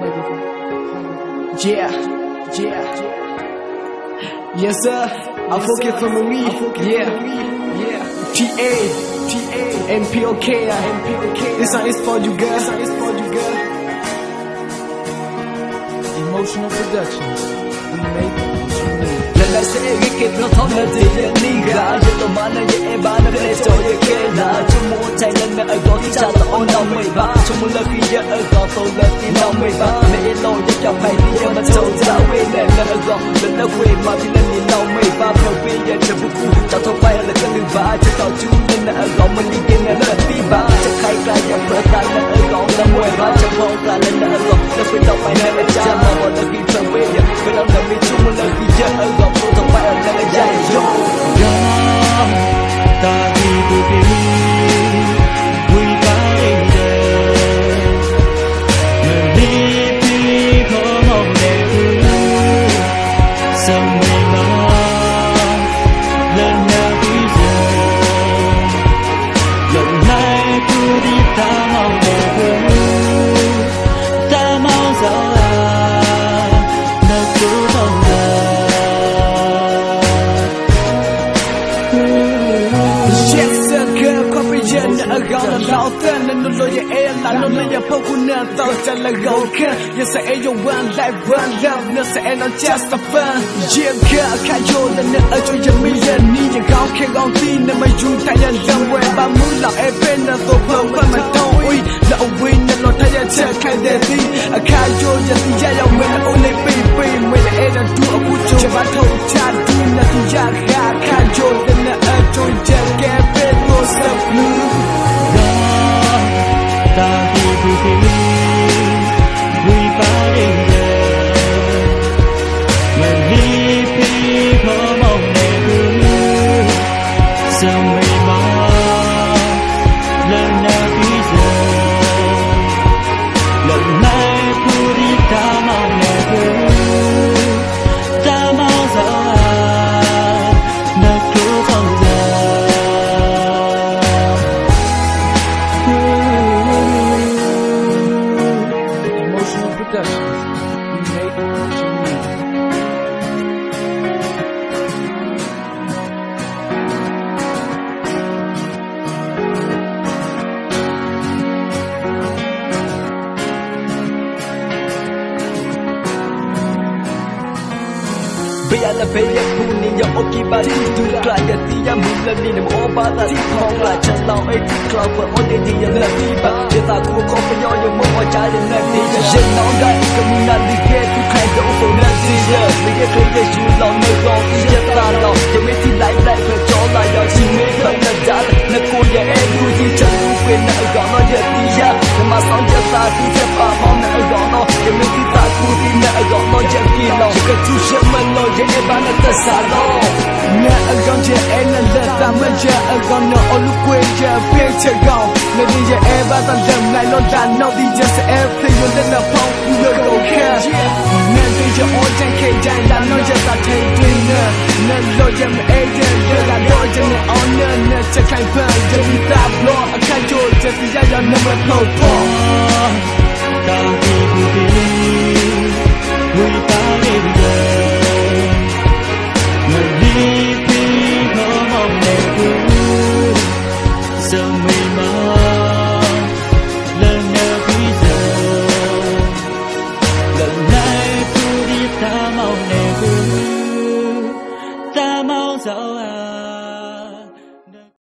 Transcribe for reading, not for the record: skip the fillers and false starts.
Yeah. Yes sir, I forget from me. Yeah. PA, NPOK. This song is for you, girl. Emotional Productions. We make what you need. Let's say we get no time to do it. Nigga, you don't mind it. Everybody knows so you can't. Tomorrow, Thailand, I got each other on our way back. Tomorrow, we get a got so lucky on way back. May it know you can find me on the toes that way. Then I go, then the way my feeling on way back. No way, you're the book. Just a fire like a new bar. Just out to then I go, my league in a fever. Just kite like your first time. I go, the way back. Just walk out and I go. The way up, I never jam. I want to be the way. But I'm the way to my love. We get a got. The fire never dies, yo. We buy it. Many people on there. Some may not learn how to deserve. Lần này tôi đi ta mau đẹp ta mau giàu nơi cứ đâu around the loud then and no lawyer air la no lawyer pokuna thought I let go can you say you one life one love no say no just a fun yeah girl can you the ajo you million need you gon' kick on thing na you Thailand somewhere ba mu la e pen na so phone pa ma don't we la win na lo Thailand check kai de thi a ka yo ya ti ya yaw me only pe me e na du a ku cho ba thou cha du na ti ya ka yo the ajo check ke pe to step blue we party there. Many people on there. Some may more learn how to deserve. Lần này tôi đi ta mau there. Ta mau giàu nơi cứ không We make what you need. Bây giờ bây giờ phun in your okay body to try to see ya move the need more about that không là chân lao ấy cloud for all the day là đi ba để ta cũng có phải nhau nhiều more trái đến là đi chân nó đây cũng là đi get to kind of for that day we get to get you long no long just ta long you make it like that for cho lại your team make không là giá nó cô ya em vui thì chân quên nó gõ nó giờ đi ya mà xong giờ ta thì sẽ pa mong nó gõ nó you make it ta cũng thì nó gõ nó giờ đi long cái chú sẽ mình lo everybody the salon na agonje ena la tamaja agono oluqueja picture go na DJ everybody them like no that no DJ everything you let the pump you go care na DJ all day k day la no just a take dinner na lo jam agent la lo jam on na check kai pan just be that blow I can't do just ya ya number flow ta đi we party there. Many people on there. Some may more learn how to deserve. Lần này tôi đi ta mau giàu